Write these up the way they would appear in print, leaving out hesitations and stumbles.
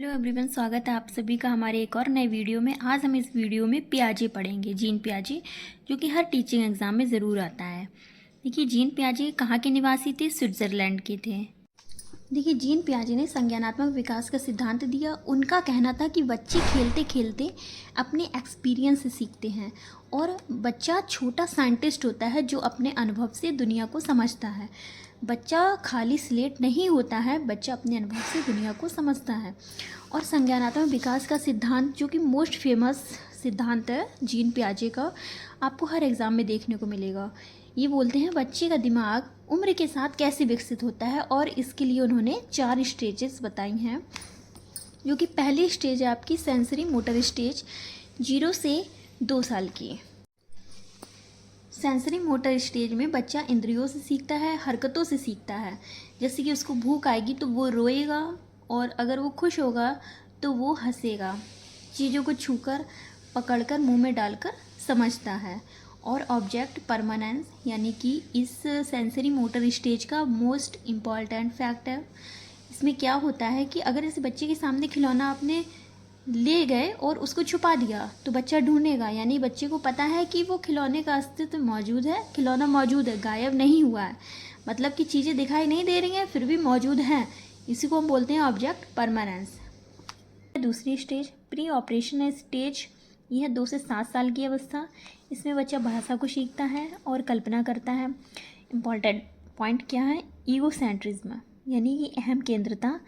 Hello everyone, स्वागत है आप सभी का हमारे एक और नए वीडियो में। आज हम इस वीडियो में पियाजे पढ़ेंगे, जीन पियाजे, जो कि हर टीचिंग एग्जाम में ज़रूर आता है। देखिए, जीन पियाजे कहाँ के निवासी थे? स्विट्ज़रलैंड के थे। देखिए, जीन पियाजे ने संज्ञानात्मक विकास का सिद्धांत दिया। उनका कहना था कि बच्चे खेलते खेलते अपने एक्सपीरियंस से सीखते हैं और बच्चा छोटा साइंटिस्ट होता है जो अपने अनुभव से दुनिया को समझता है। बच्चा खाली स्लेट नहीं होता है, बच्चा अपने अनुभव से दुनिया को समझता है। और संज्ञानात्मक विकास का सिद्धांत, जो कि मोस्ट फेमस सिद्धांत है जीन पियाजे का, आपको हर एग्ज़ाम में देखने को मिलेगा। ये बोलते हैं बच्चे का दिमाग उम्र के साथ कैसे विकसित होता है, और इसके लिए उन्होंने 4 स्टेजेस बताई हैं। जो कि पहली स्टेज है आपकी सेंसरी मोटर स्टेज, 0 से 2 साल की। सेंसरी मोटर स्टेज में बच्चा इंद्रियों से सीखता है, हरकतों से सीखता है। जैसे कि उसको भूख आएगी तो वो रोएगा, और अगर वो खुश होगा तो वो हंसेगा। चीज़ों को छूकर, पकड़कर, मुंह में डालकर समझता है। और ऑब्जेक्ट परमानेंस, यानी कि इस सेंसरी मोटर स्टेज का मोस्ट इम्पॉर्टेंट फैक्ट है। इसमें क्या होता है कि अगर इस बच्चे के सामने खिलौना आपने ले गए और उसको छुपा दिया तो बच्चा ढूंढेगा, यानी बच्चे को पता है कि वो खिलौने का अस्तित्व मौजूद है, खिलौना मौजूद है, गायब नहीं हुआ है। मतलब कि चीज़ें दिखाई नहीं दे रही हैं फिर भी मौजूद हैं। इसी को हम बोलते हैं ऑब्जेक्ट परमानेंस। दूसरी स्टेज प्री ऑपरेशन स्टेज, यह 2 से 7 साल की अवस्था। इसमें बच्चा भाषा को सीखता है और कल्पना करता है। इम्पॉर्टेंट पॉइंट क्या है? ईगोसेंट्रिज्म, यानी कि अहम केंद्रता।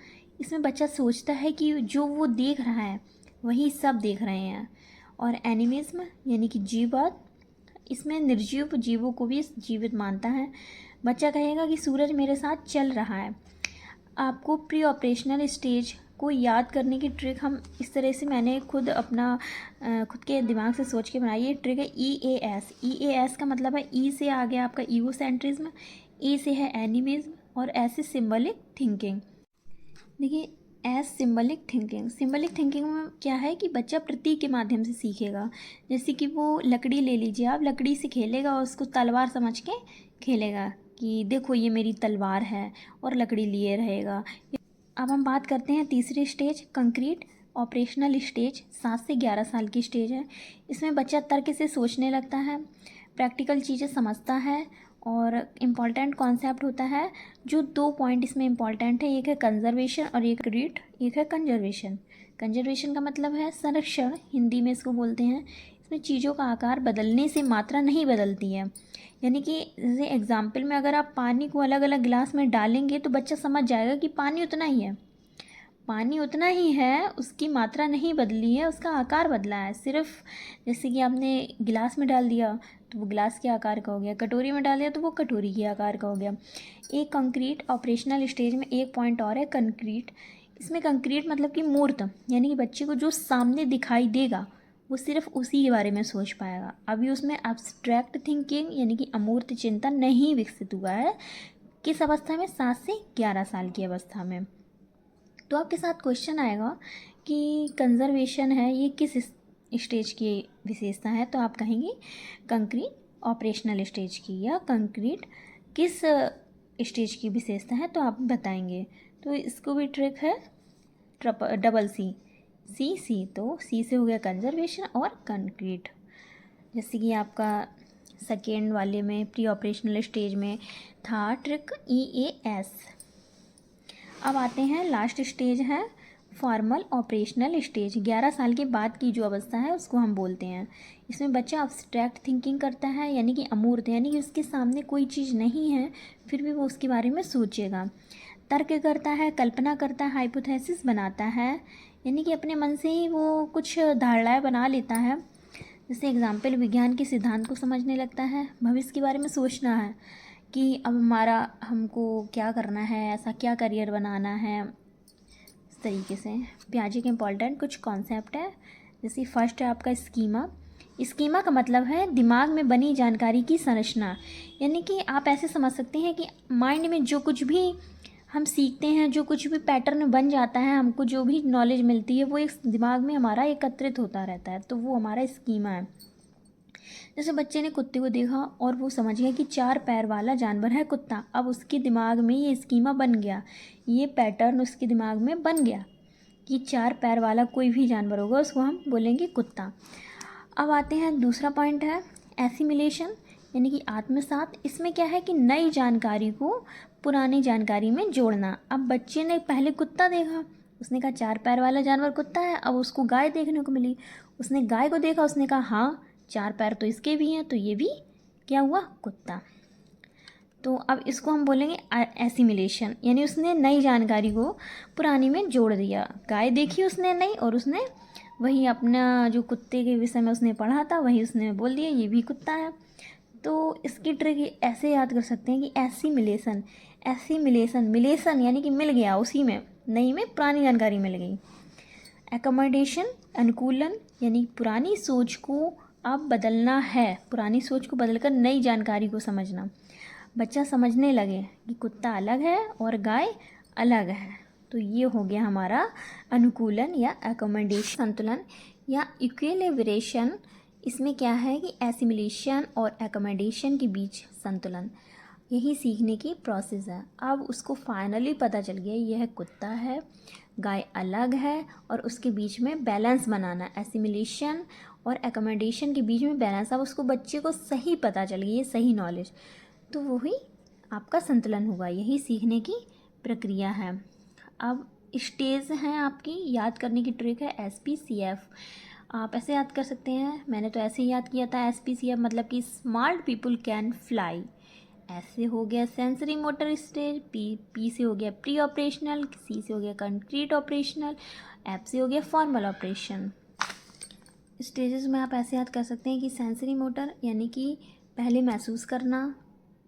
इसमें बच्चा सोचता है कि जो वो देख रहा है वही सब देख रहे हैं। और एनिमिज्म, यानी कि जीववाद। इसमें निर्जीव जीवों को भी जीवित मानता है। बच्चा कहेगा कि सूरज मेरे साथ चल रहा है। आपको प्री ऑपरेशनल स्टेज को याद करने की ट्रिक हम इस तरह से, मैंने खुद के दिमाग से सोच के बनाई। ये ट्रिक है EAS। EAS का मतलब है ई से आ गया आपका ईगोसेंट्रिज्म, ए से है एनिमिज्म, और एस से सिंबलिक थिंकिंग। देखिए, S symbolic thinking, symbolic thinking में क्या है कि बच्चा प्रतीक के माध्यम से सीखेगा। जैसे कि वो लकड़ी ले लीजिए, आप लकड़ी से खेलेगा और उसको तलवार समझ के खेलेगा कि देखो ये मेरी तलवार है, और लकड़ी लिए रहेगा। अब हम बात करते हैं तीसरी स्टेज, कंक्रीट ऑपरेशनल स्टेज, 7 से 11 साल की स्टेज है। इसमें बच्चा तर्क से सोचने लगता है, प्रैक्टिकल चीज़ें समझता है, और इम्पॉर्टेंट कॉन्सेप्ट होता है। जो 2 पॉइंट इसमें इम्पॉर्टेंट है, एक है कंजर्वेशन और एक है कंजर्वेशन। कंजर्वेशन का मतलब है संरक्षण, हिंदी में इसको बोलते हैं। इसमें चीज़ों का आकार बदलने से मात्रा नहीं बदलती है। यानी कि जैसे एग्जाम्पल में अगर आप पानी को अलग अलग गिलास में डालेंगे तो बच्चा समझ जाएगा कि पानी उतना ही है, पानी उतना ही है, उसकी मात्रा नहीं बदली है, उसका आकार बदला है सिर्फ। जैसे कि आपने गिलास में डाल दिया तो वो गिलास के आकार का हो गया, कटोरी में डाल दिया तो वो कटोरी के आकार का हो गया। एक कंक्रीट ऑपरेशनल स्टेज में एक पॉइंट और है, कंक्रीट। इसमें कंक्रीट मतलब कि मूर्त, यानी कि बच्चे को जो सामने दिखाई देगा वो सिर्फ उसी के बारे में सोच पाएगा। अभी उसमें एब्स्ट्रैक्ट थिंकिंग, यानी कि अमूर्त चिंतन नहीं विकसित हुआ है। किस अवस्था में? 7 से 11 साल की अवस्था में। तो आपके साथ क्वेश्चन आएगा कि कंजर्वेशन है ये किस स्टेज की विशेषता है, तो आप कहेंगे कंक्रीट ऑपरेशनल स्टेज की, या कंक्रीट किस स्टेज की विशेषता है, तो आप बताएंगे। तो इसको भी ट्रिक है डबल सी, सी तो सी से हो गया कंजर्वेशन और कंक्रीट। जैसे कि आपका सेकेंड वाले में प्री ऑपरेशनल स्टेज में था ट्रिक EAS। अब आते हैं लास्ट स्टेज है फॉर्मल ऑपरेशनल स्टेज, 11 साल के बाद की जो अवस्था है उसको हम बोलते हैं। इसमें बच्चा अब्स्ट्रैक्ट थिंकिंग करता है, यानी कि अमूर्त, यानी कि उसके सामने कोई चीज़ नहीं है फिर भी वो उसके बारे में सोचेगा। तर्क करता है, कल्पना करता है, हाइपोथेसिस बनाता है, यानी कि अपने मन से ही वो कुछ धारणाएँ बना लेता है। जैसे एग्जाम्पल, विज्ञान के सिद्धांत को समझने लगता है, भविष्य के बारे में सोचना है कि अब हमको क्या करना है, ऐसा क्या करियर बनाना है। इस तरीके से पियाजे के इम्पॉर्टेंट कुछ कॉन्सेप्ट है। जैसे फर्स्ट है आपका स्कीमा। स्कीमा का मतलब है दिमाग में बनी जानकारी की संरचना, यानी कि आप ऐसे समझ सकते हैं कि माइंड में जो कुछ भी हम सीखते हैं, जो कुछ भी पैटर्न बन जाता है, हमको जो भी नॉलेज मिलती है वो एक दिमाग में हमारा एकत्रित होता रहता है, तो वो हमारा स्कीमा है। जैसे बच्चे ने कुत्ते को देखा और वो समझ गया कि 4 पैर वाला जानवर है कुत्ता, अब उसके दिमाग में ये स्कीमा बन गया, ये पैटर्न उसके दिमाग में बन गया। कि 4 पैर वाला कोई भी जानवर होगा उसको हम बोलेंगे कुत्ता। अब आते हैं दूसरा पॉइंट है एसिमिलेशन यानी कि आत्मसात। इसमें क्या है कि नई जानकारी को पुरानी जानकारी में जोड़ना। अब बच्चे ने पहले कुत्ता देखा, उसने कहा 4 पैर वाला जानवर कुत्ता है। अब उसको गाय देखने को मिली, उसने गाय को देखा, उसने कहा हाँ 4 पैर तो इसके भी हैं, तो ये भी क्या हुआ, कुत्ता। तो अब इसको हम बोलेंगे एसिमिलेशन, यानी उसने नई जानकारी को पुरानी में जोड़ दिया। गाय देखी उसने नई और उसने वही अपना जो कुत्ते के विषय में उसने पढ़ा था वही उसने बोल दिया ये भी कुत्ता है। तो इसकी ट्रिक ऐसे याद कर सकते हैं कि एसिमिलेशन, एसिमिलेशन मिलेशन यानी कि मिल गया, उसी में नई में पुरानी जानकारी मिल गई। एकोमोडेशन अनुकूलन यानी पुरानी सोच को अब बदलना है, पुरानी सोच को बदलकर नई जानकारी को समझना। बच्चा समझने लगे कि कुत्ता अलग है और गाय अलग है। तो ये हो गया हमारा अनुकूलन या एकोमोडेशन। संतुलन या इक्विलिब्रेशन, इसमें क्या है कि एसिमिलेशन और एकोमोडेशन के बीच संतुलन, यही सीखने की प्रोसेस है। अब उसको फाइनली पता चल गया यह कुत्ता है, गाय अलग है, और उसके बीच में बैलेंस बनाना, एसिमिलेशन और एकोमोडेशन के बीच में बैलेंस। अब उसको बच्चे को सही पता चल गई, ये सही नॉलेज, तो वही आपका संतुलन हुआ। यही सीखने की प्रक्रिया है। अब स्टेज हैं आपकी, याद करने की ट्रिक है SPCF। आप ऐसे याद कर सकते हैं, मैंने तो ऐसे ही याद किया था। SPCF मतलब कि स्मार्ट पीपल कैन फ्लाई। ऐसे हो गया सेंसरी मोटर स्टेज, पी से हो गया प्री ऑपरेशनल, C से हो गया कंक्रीट ऑपरेशनल, F से हो गया फॉर्मल ऑपरेशन। स्टेजेस में आप ऐसे याद कर सकते हैं कि सेंसरी मोटर यानी कि पहले महसूस करना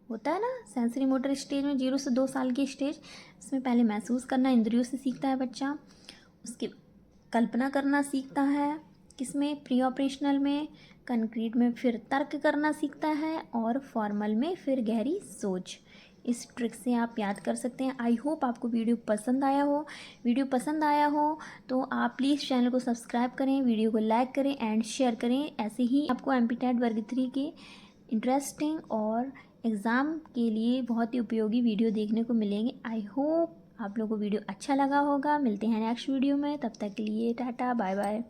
होता है ना, सेंसरी मोटर स्टेज में 0 से 2 साल की स्टेज, इसमें पहले महसूस करना इंद्रियों से सीखता है बच्चा। उसके कल्पना करना सीखता है किसमें, प्री ऑपरेशनल में, कंक्रीट में फिर तर्क करना सीखता है, और फॉर्मल में फिर गहरी सोच। इस ट्रिक से आप याद कर सकते हैं। आई होप आपको वीडियो पसंद आया हो। वीडियो पसंद आया हो तो आप प्लीज़ चैनल को सब्सक्राइब करें, वीडियो को लाइक करें एंड शेयर करें। ऐसे ही आपको MPTET वर्ग 3 के इंटरेस्टिंग और एग्ज़ाम के लिए बहुत ही उपयोगी वीडियो देखने को मिलेंगे। आई होप आप लोगों को वीडियो अच्छा लगा होगा। मिलते हैं नेक्स्ट वीडियो में, तब तक के लिए टाटा बाय बाय।